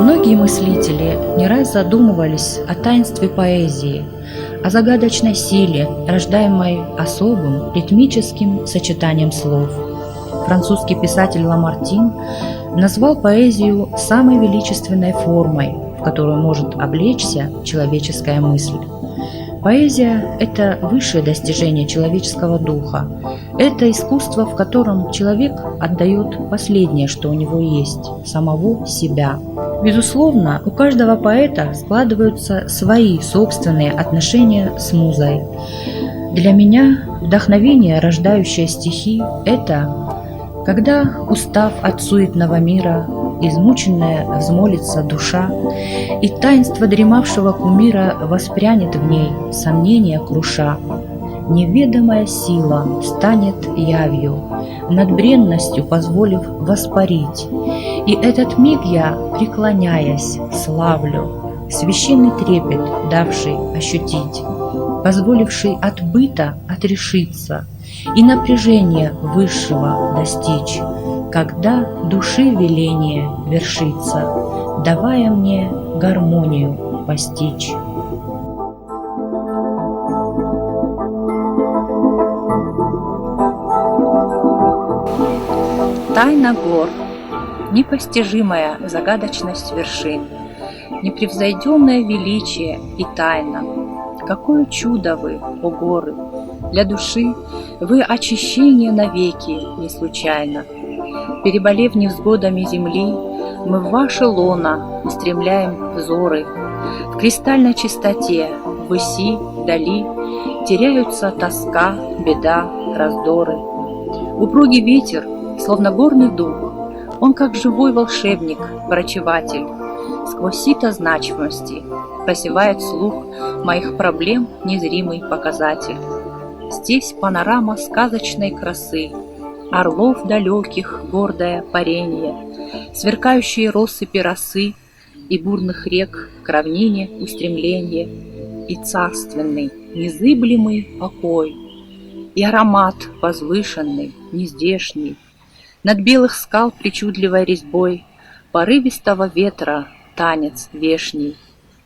Многие мыслители не раз задумывались о таинстве поэзии, о загадочной силе, рождаемой особым ритмическим сочетанием слов. Французский писатель Ламартин назвал поэзию самой величественной формой, в которую может облечься человеческая мысль. Поэзия – это высшее достижение человеческого духа. Это искусство, в котором человек отдает последнее, что у него есть – самого себя. Безусловно, у каждого поэта складываются свои собственные отношения с музой. Для меня вдохновение, рождающее стихи – это когда, устав от суетного мира, измученная взмолится душа, и таинство дремавшего кумира воспрянет в ней, сомнения круша. Неведомая сила станет явью, над бренностью позволив воспарить, и этот миг я, преклоняясь, славлю, священный трепет, давший ощутить, позволивший от быта отрешиться и напряжения высшего достичь, когда души веление вершится, давая мне гармонию постичь. Тайна гор, непостижимая загадочность вершин, непревзойденное величие и тайна. Какое чудо вы, о горы! Для души вы очищение навеки не случайно. Переболев невзгодами земли, мы в ваше лоно устремляем взоры. В кристальной чистоте, ввыси, вдали теряются тоска, беда, раздоры. Упругий ветер, словно горный дух, он как живой волшебник, врачеватель, сквозь сито значимости просевает слух моих проблем незримый показатель. Здесь панорама сказочной красы, орлов далеких гордое парение, сверкающие россыпи росы и бурных рек к равнине устремление, и царственный, незыблемый покой, и аромат возвышенный, нездешний, над белых скал причудливой резьбой порывистого ветра танец вешний.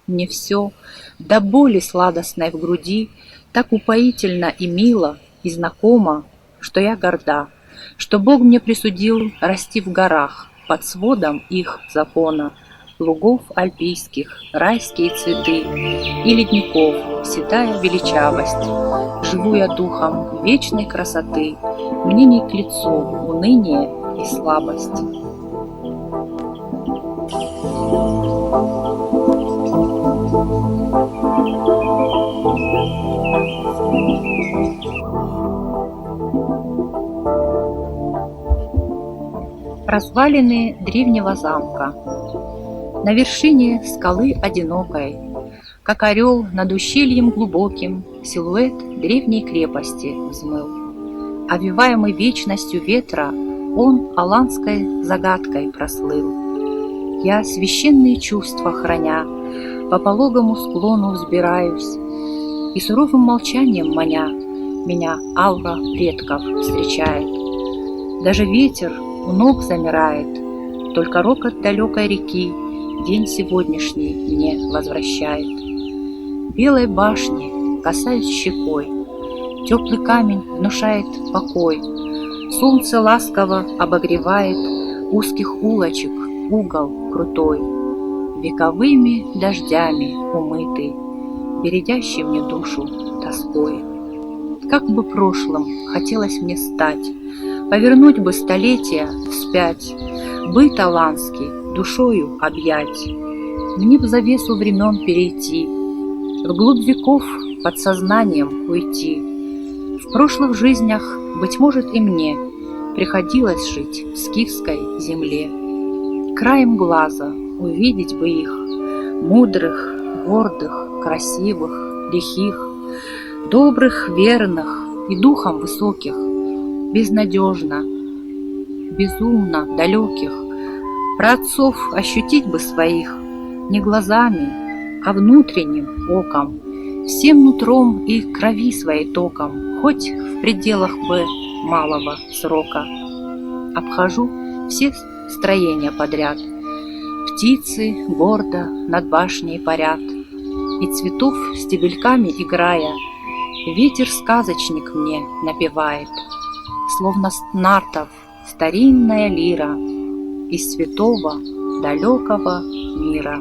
Мне все до боли сладостной в груди так упоительно и мило, и знакомо, что я горда, что Бог мне присудил расти в горах под сводом их закона, лугов альпийских, райские цветы и ледников, седая величавость. Живу я духом вечной красоты, мне не к лицу уныние и слабость. Развалины древнего замка. На вершине скалы одинокой, как орел над ущельем глубоким, силуэт древней крепости взмыл. Овиваемый вечностью ветра, он аланской загадкой прослыл. Я, священные чувства храня, по пологому склону взбираюсь, и суровым молчанием маня меня аура предков встречает. Даже ветер у ног замирает, только рокот далекой реки день сегодняшний мне возвращает. Белой башни касаюсь щекой, теплый камень внушает покой, солнце ласково обогревает узких улочек угол крутой, вековыми дождями умытый, бередящий мне душу тоской. Как бы прошлым хотелось мне стать, повернуть бы столетия вспять, быт аланский душою объять, мне б завесу времен перейти, вглубь веков под сознанием уйти. В прошлых жизнях, быть может, и мне приходилось жить в скифской земле. Краем глаза увидеть бы их, мудрых, гордых, красивых, лихих, добрых, верных и духом высоких, безнадежно, безумно далеких. Про отцов ощутить бы своих не глазами, а внутренним оком, всем нутром и крови своей током, хоть в пределах бы малого срока. Обхожу все строения подряд. Птицы гордо над башней парят, и цветов стебельками играя, ветер-сказочник мне напевает, словно с нартов старинная лира из святого далекого мира.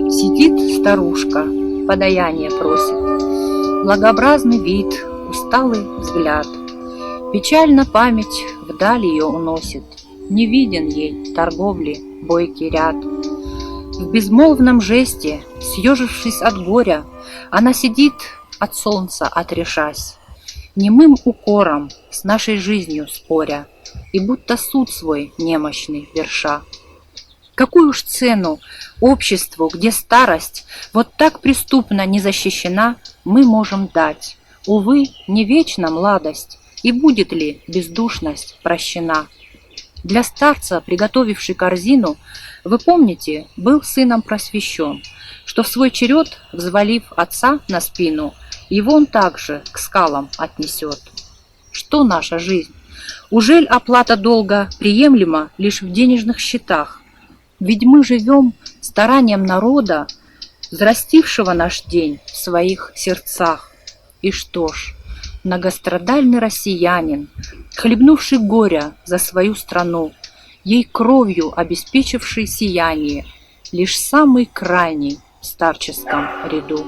Сидит старушка, подаяние просит, благообразный вид, усталый взгляд. Печально память вдаль ее уносит, не виден ей торговли бойкий ряд. В безмолвном жесте, съежившись от горя, она сидит, от солнца отрешась, немым укором с нашей жизнью споря и будто суд свой немощный верша. Какую уж цену обществу, где старость вот так преступно не защищена, мы можем дать? Увы, не вечна младость, и будет ли бездушность прощена? Для старца, приготовивший корзину, вы помните, был сыном просвещен, что в свой черед, взвалив отца на спину, его он также к скалам отнесет. Что наша жизнь? Ужель оплата долга приемлема лишь в денежных счетах? Ведь мы живем старанием народа, взрастившего наш день в своих сердцах. И что ж, многострадальный россиянин, хлебнувший горя за свою страну, ей кровью обеспечивший сияние, лишь самый крайний в старческом ряду.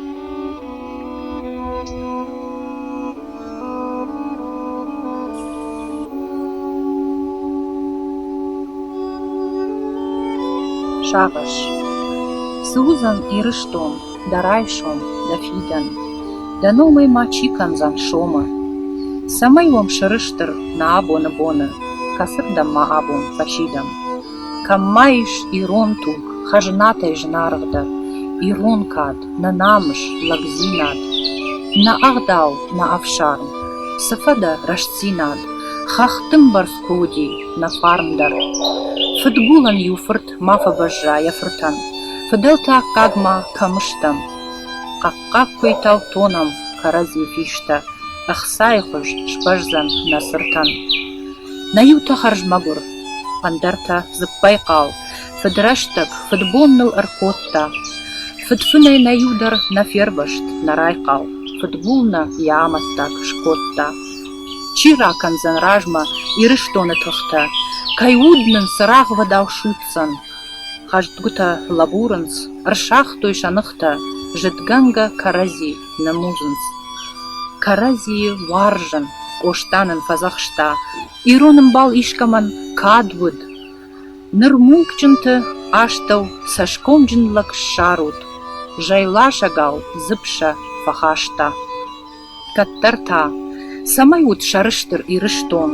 Шабаш. Сузан и Рыштон, да Райшон, да Фидан, да номай мачикан зан шома. Самай вам шырыштыр на абона бона, касырдам ма абон фашидам. Каммаиш ирон туг, хажнатай жнаргда, ирон кад, на намыш лагзинад, на агдал, на авшарн, сафада рашцинад, хахтым барскуди, на фармдар. Фыдгулан юфырт мафа бажа яфыртан, фыдылта кагма камыштам, каккаккой таутонам карази фишта, ахсайхуш шпажзан насыртан. Наюта харжмагур, пандарта зыппайкал, фыдраштак фыдбонныл аркотта, фыдфынай наюдар нафербашт нарайкал, фыдбулна яматтак шкотта. Чира канзан ражма и рыштоны тыхта, кайуднын сырах вадаушутсан, хаждгута лабуранс, аршах той шаныхта, жытганга карази намузынс. Карази варжан, оштанын фазахшта, ироным бал ишкаман кадвуд. Нырмункчынты аштау сашкомджынлак шарут, жайла шагал зыпша фахашта. Каттарта, самайут шарыштыр и рыштон.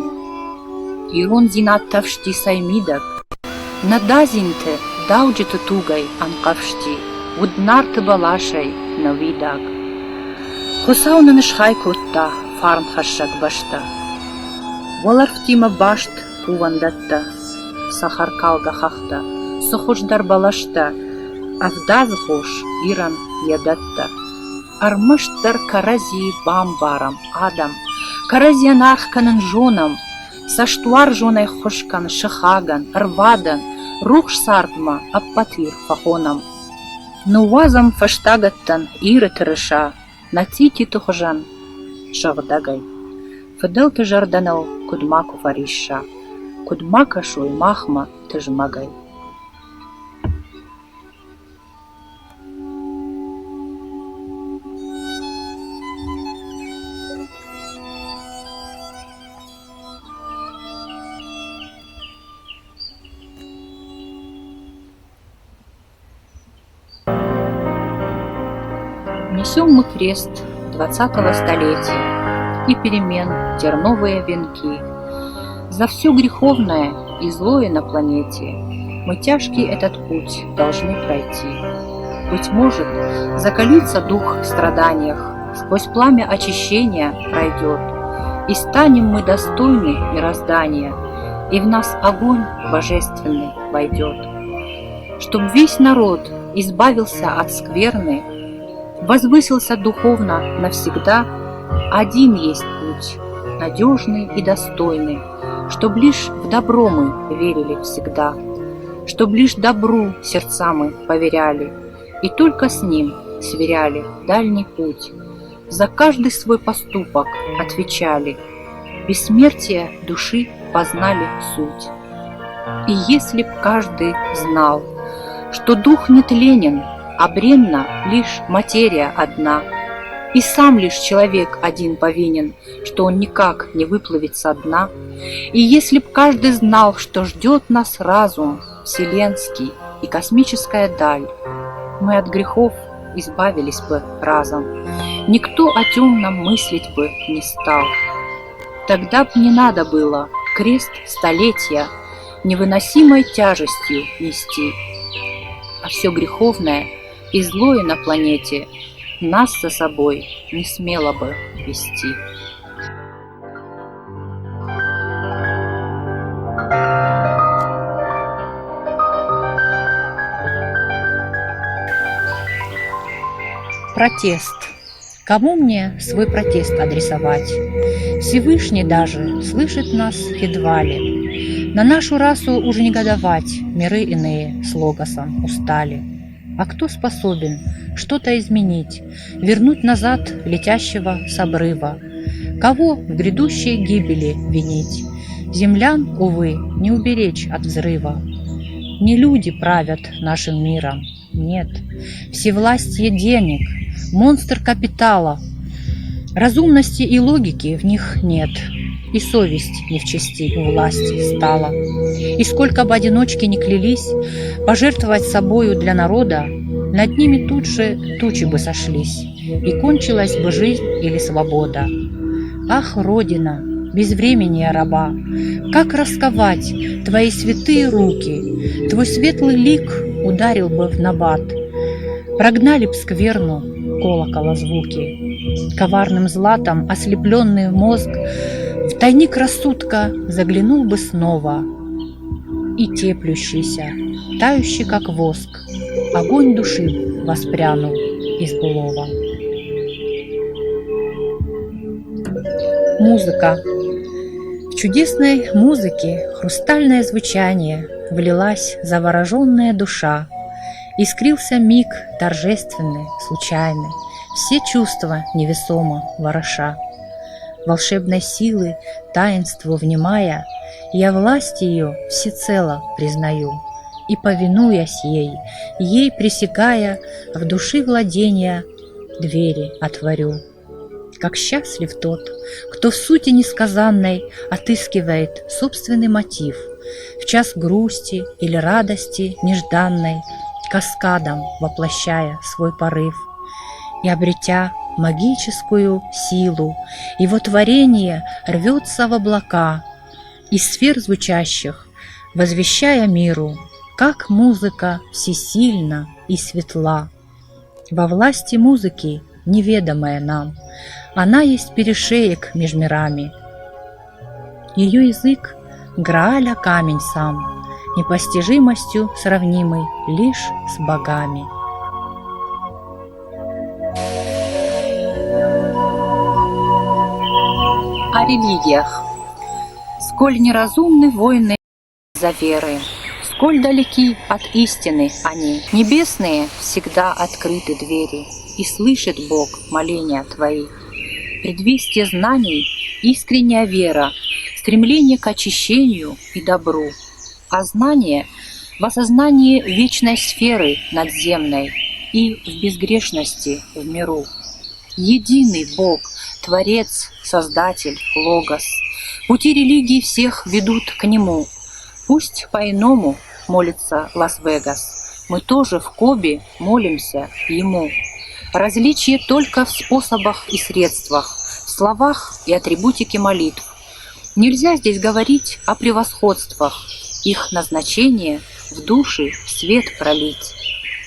Ирон зинаттавшти саймидак, надазинте дауджиты тугай анкавшти, уднарты балашай навидак. Хусаунын шхайкутта фарм хашак башта, валарфтима башт пувандатта, сахаркалга хахта, сухождар балашта, авдазхош иран ядатта. Армыштар карази бамбарам адам, каразиян архканын жонам, саштуар жонай хошкан шыхаган, рвадан, рух сартма аппатир фахонам. Нуазам фаштагаттан иры тырыша, натити тухжан шавдагай. Фыдыл тыжарданал кудмаку фариша, кудмака шуй махма тыжмагай. Несем мы крест 20-го столетия и перемен терновые венки. За все греховное и злое на планете мы тяжкий этот путь должны пройти. Быть может, закалится дух в страданиях, сквозь пламя очищения пройдет, и станем мы достойны мироздания, и в нас огонь божественный войдет. Чтоб весь народ избавился от скверны, Возвысился духовно навсегда, один есть путь, надежный и достойный, чтоб лишь в добро мы верили всегда, чтоб лишь добру сердца мы поверяли и только с ним сверяли дальний путь. За каждый свой поступок отвечали, бессмертие души познали суть. И если б каждый знал, что дух нетленен, а бренна лишь материя одна, и сам лишь человек один повинен, что он никак не выплывет со дна, и если б каждый знал, что ждет нас разум вселенский и космическая даль, мы от грехов избавились бы разом, никто о темном мыслить бы не стал. Тогда б не надо было крест столетия невыносимой тяжестью нести, а все греховное и злое на планете нас за собой не смело бы вести. Протест. Кому мне свой протест адресовать? Всевышний даже слышит нас едва ли. На нашу расу уже негодовать, миры иные с логосом устали. А кто способен что-то изменить, вернуть назад летящего с обрыва? Кого в грядущей гибели винить? Землян, увы, не уберечь от взрыва. Не люди правят нашим миром, нет. Всевластие денег, монстр капитала. Разумности и логики в них нет, и совесть не в чести у власти стала. И сколько бы одиночки ни клялись пожертвовать собою для народа, над ними тут же тучи бы сошлись, и кончилась бы жизнь или свобода. Ах, Родина, безвременья раба, как расковать твои святые руки, твой светлый лик ударил бы в набат, прогнали б скверну колокола звуки. Коварным златом ослепленный мозг в тайник рассудка заглянул бы снова, и теплющийся, тающий как воск, огонь души воспрянул из былого. Музыка. В чудесной музыке хрустальное звучание влилась завороженная душа. Искрился миг торжественный, случайный, все чувства невесомо вороша. Волшебной силы таинству внимая, я власть ее всецело признаю, и, повинуясь ей пресекая, в души владения двери отворю. Как счастлив тот, кто в сути несказанной отыскивает собственный мотив, в час грусти или радости нежданной, каскадом воплощая свой порыв, и, обретя магическую силу, его творение рвется в облака, из сфер звучащих, возвещая миру, как музыка всесильна и светла. Во власти музыки, неведомая нам, она есть перешеек меж мирами. Ее язык — Грааля камень сам, непостижимостью сравнимый лишь с богами. О религиях. Сколь неразумны войны за веры, сколь далеки от истины они, небесные всегда открыты двери, и слышит Бог моления твои. Предвестие знаний — искренняя вера, стремление к очищению и добру, а знание — в осознании вечной сферы надземной и в безгрешности в миру. Единый Бог, Творец, Создатель, Логос, пути религии всех ведут к Нему. Пусть по-иному молится Лас-Вегас, мы тоже в Кобе молимся Ему. Различие только в способах и средствах, в словах и атрибутике молитв. Нельзя здесь говорить о превосходствах, их назначение в души свет пролить.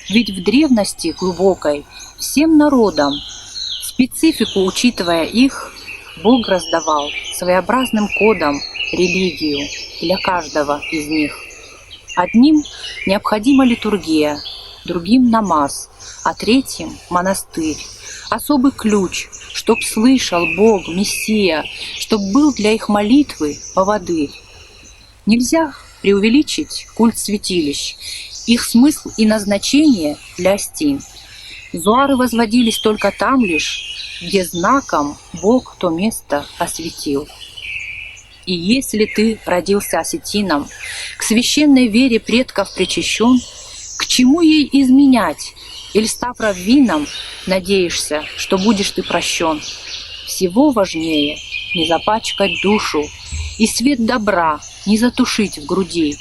Ведь в древности глубокой всем народам, специфику учитывая их, Бог раздавал своеобразным кодом религию для каждого из них. Одним необходима литургия, другим намаз, а третьим – монастырь. Особый ключ, чтоб слышал Бог, Мессия, чтоб был для их молитвы поводырь. Нельзя преувеличить культ святилищ, их смысл и назначение для стен. Зуары возводились только там лишь, где знаком Бог то место осветил. И если ты родился осетином, к священной вере предков причащен, к чему ей изменять? Или, став раввином, надеешься, что будешь ты прощен? Всего важнее не запачкать душу и свет добра не затушить в груди.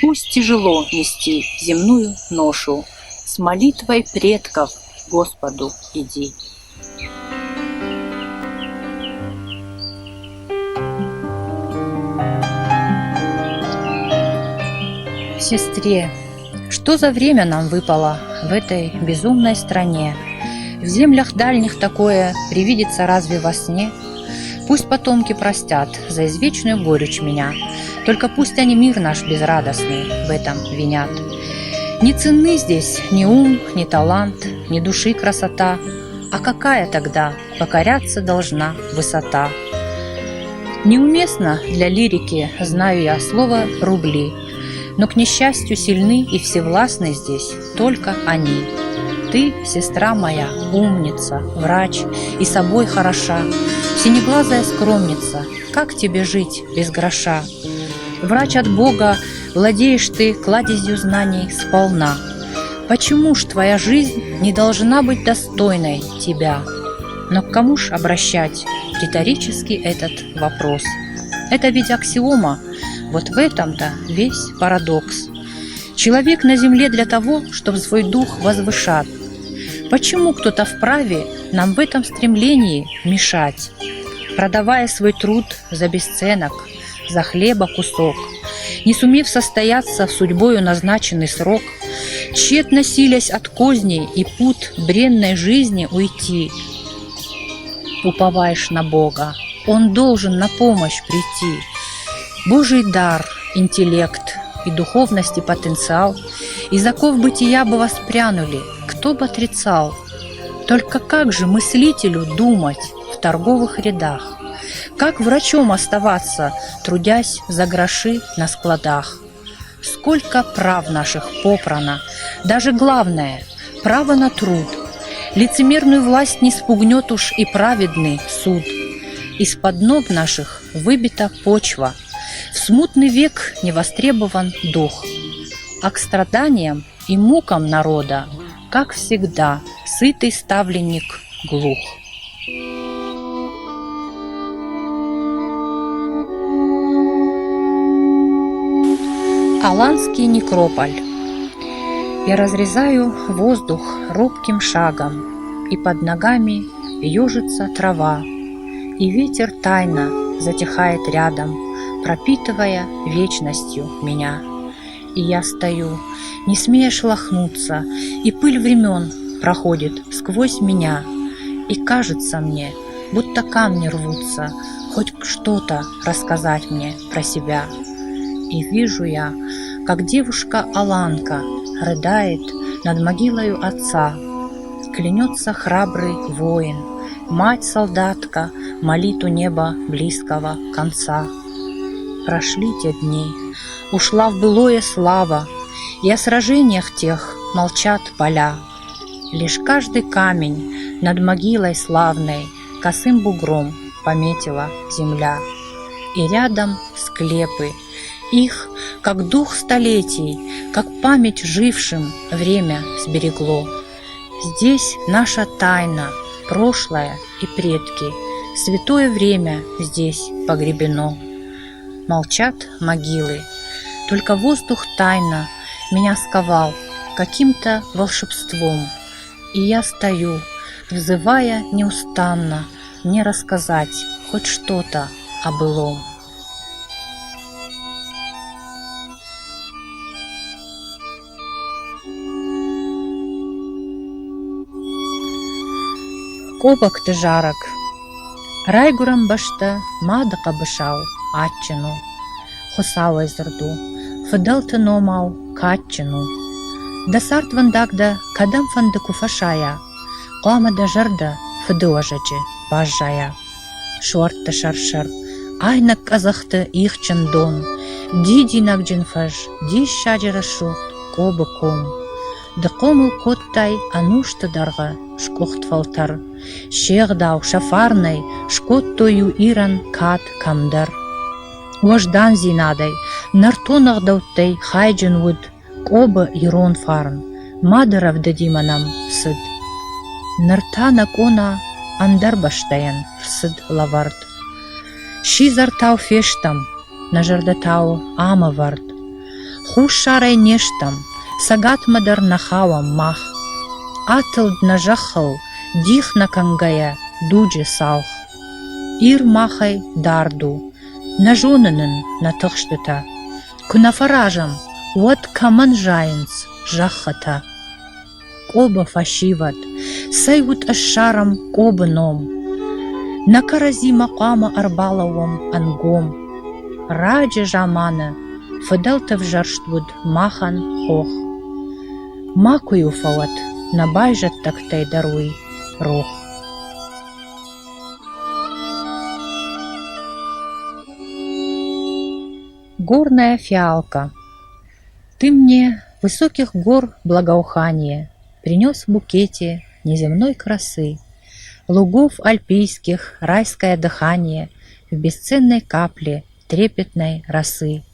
Пусть тяжело нести земную ношу, с молитвой предков к Господу иди. Сестре, что за время нам выпало в этой безумной стране? В землях дальних такое привидится разве во сне? Пусть потомки простят за извечную горечь меня, только пусть они мир наш безрадостный в этом винят. Не ценны здесь ни ум, ни талант, ни души красота, а какая тогда покоряться должна высота? Неуместно для лирики, знаю я, слово «рубли», но, к несчастью, сильны и всевластны здесь только они. Ты, сестра моя, умница, врач и собой хороша, синеглазая скромница, как тебе жить без гроша? Врач от Бога, владеешь ты кладезью знаний сполна. Почему ж твоя жизнь не должна быть достойной тебя? Но к кому ж обращать риторически этот вопрос? Это ведь аксиома. Вот в этом-то весь парадокс. Человек на земле для того, чтобы свой дух возвышать. Почему кто-то вправе нам в этом стремлении мешать? Продавая свой труд за бесценок, за хлеба кусок, не сумев состояться в судьбою назначенный срок, тщетно силясь от козней и пут бренной жизни уйти. Уповаешь на Бога, Он должен на помощь прийти. Божий дар, интеллект и духовности потенциал из оков бытия бы воспрянули, кто бы отрицал. Только как же мыслителю думать в торговых рядах? Как врачом оставаться, трудясь за гроши на складах? Сколько прав наших попрано, даже главное – право на труд. Лицемерную власть не спугнет уж и праведный суд. Из-под ног наших выбита почва, в смутный век не востребован дух. А к страданиям и мукам народа, как всегда, сытый ставленник глух. Аланский некрополь. Я разрезаю воздух робким шагом, и под ногами ежится трава, и ветер тайно затихает рядом, пропитывая вечностью меня. И я стою, не смея шелохнуться, и пыль времен проходит сквозь меня, и кажется мне, будто камни рвутся, хоть что-то рассказать мне про себя. И вижу я, как девушка-аланка рыдает над могилою отца. Клянется храбрый воин, мать-солдатка молит у неба близкого конца. Прошли те дни, ушла в былое слава, и о сражениях тех молчат поля. Лишь каждый камень над могилой славной косым бугром пометила земля. И рядом склепы, их, как дух столетий, как память жившим время сберегло. Здесь наша тайна, прошлое и предки, святое время здесь погребено. Молчат могилы, только воздух тайно меня сковал каким-то волшебством. И я стою, взывая неустанно мне рассказать хоть что-то о былом. Кобак ты жарок, райгурам башта мада кабышау атчину, хосау эзерду, фыдалтыно мау катчину. Да сарт вандагда кадам фандаку фашая, Қуамада жарда фыдуажачы бажжая. Шуартты шаршар, айнак азақты ихчын дон, Дидинак джинфаж, диш шаджара шухт, кобы ком. Да комыл коттай анушты дарға шкохт фалтар, Шеғдау шафарнай шкоттою иран кат камдар. Уаждан зинадай, нартонақ дауттай хайджын вуд, Кобы ирон фарн, мадырав дадиманам сыд. Нартана кона андар баштаян сыд лавард. Шизартау фештам, нажардатау ама вард. Хуш шарай нештам, сагат мадар нахавам мах. Атылд нажахал, дих на кангая дуджи салх. Ир махай дарду, нажонынын на тыхштыта. Кунафаражам, вот каман жайнц жахата. Коба фашиват, сайвут ашарам кобы ном. Накарази мақама арбалавом ангом. Раджа жамана, фыдалтав жарштвуд махан хох. Макую фалат, набайжат тактай даруй рох. Горная фиалка. Ты мне высоких гор благоухание принес в букете неземной красы, лугов альпийских райское дыхание в бесценной капле трепетной росы.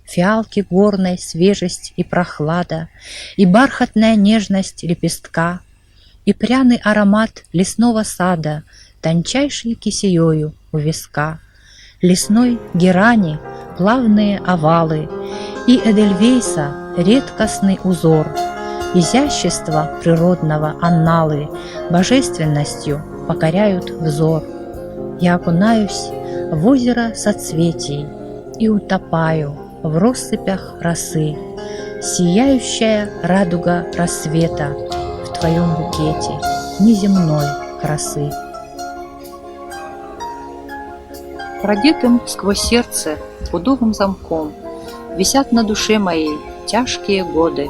Фиалки горной свежесть и прохлада, и бархатная нежность лепестка, и пряный аромат лесного сада, тончайшей кисеёю у виска, лесной герани плавные овалы, и эдельвейса редкостный узор, изящество природного анналы божественностью покоряют взор. Я окунаюсь в озеро соцветий и утопаю в россыпях росы, сияющая радуга рассвета в твоем букете неземной красы. Продетым сквозь сердце пудовым замком висят на душе моей тяжкие годы.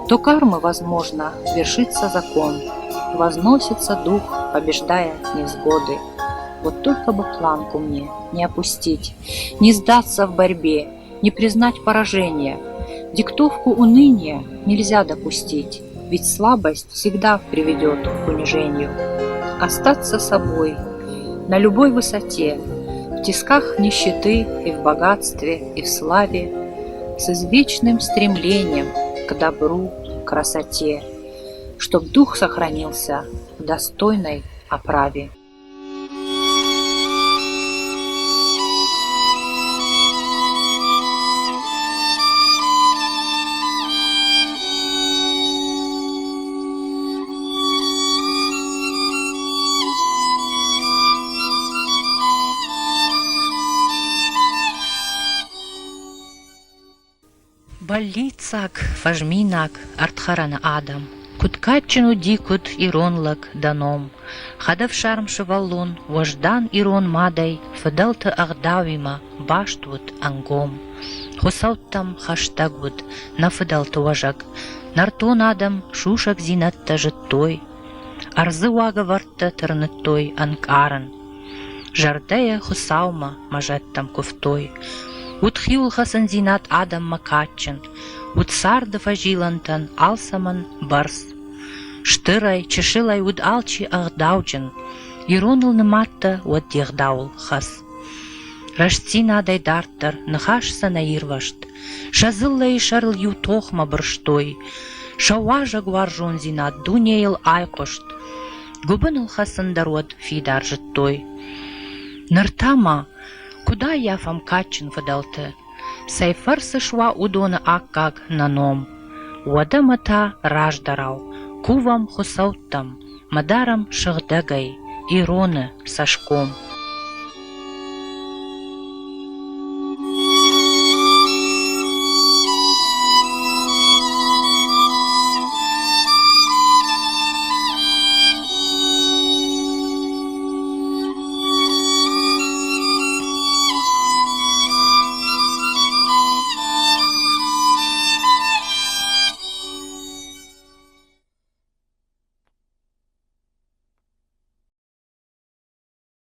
То кармы, возможно, вершится закон, возносится дух, побеждая невзгоды. Вот только бы планку мне не опустить, не сдаться в борьбе, не признать поражения. Диктовку уныния нельзя допустить, ведь слабость всегда приведет к унижению. Остаться собой на любой высоте, в тисках нищеты и в богатстве, и в славе, с извечным стремлением к добру, красоте, чтоб дух сохранился в достойной оправе. Баллицак, фажминак, артхарана адам, Куткатчину дикут иронлак даном, Хадав шарм шевалун, вождан ирон мадай, Фыдалты агдавима, баштвут ангом. Хосауттам хаштагвут, на фыдалты важак, Нартон адам, шушак зинатта життой, Арзы вага вартта тырныттой анкаран, Жардая хосаума, мажаттам куфтой, Утхиул хасан зинат адам макатчын, Утсарды фажилантан алсаман барс. Штырай, чешилай уд алчи ағдауджын, Ироныл ныматта уд дегдаул хас. Рашцина дайдарттар, нахашса наирвашт, Шазыллай шарл ю тохма бұрштой, Шауажа гваржон зинат дунейл айқошт, Губыныл хасандар уд фидар жыттой. Нартама, куда я фам качын фыдалты, Сайфар сышва удона аккаг наном, Уада мата раждарау, Кувам хосауттам, Мадарам шыгдагай, Ироны сашком.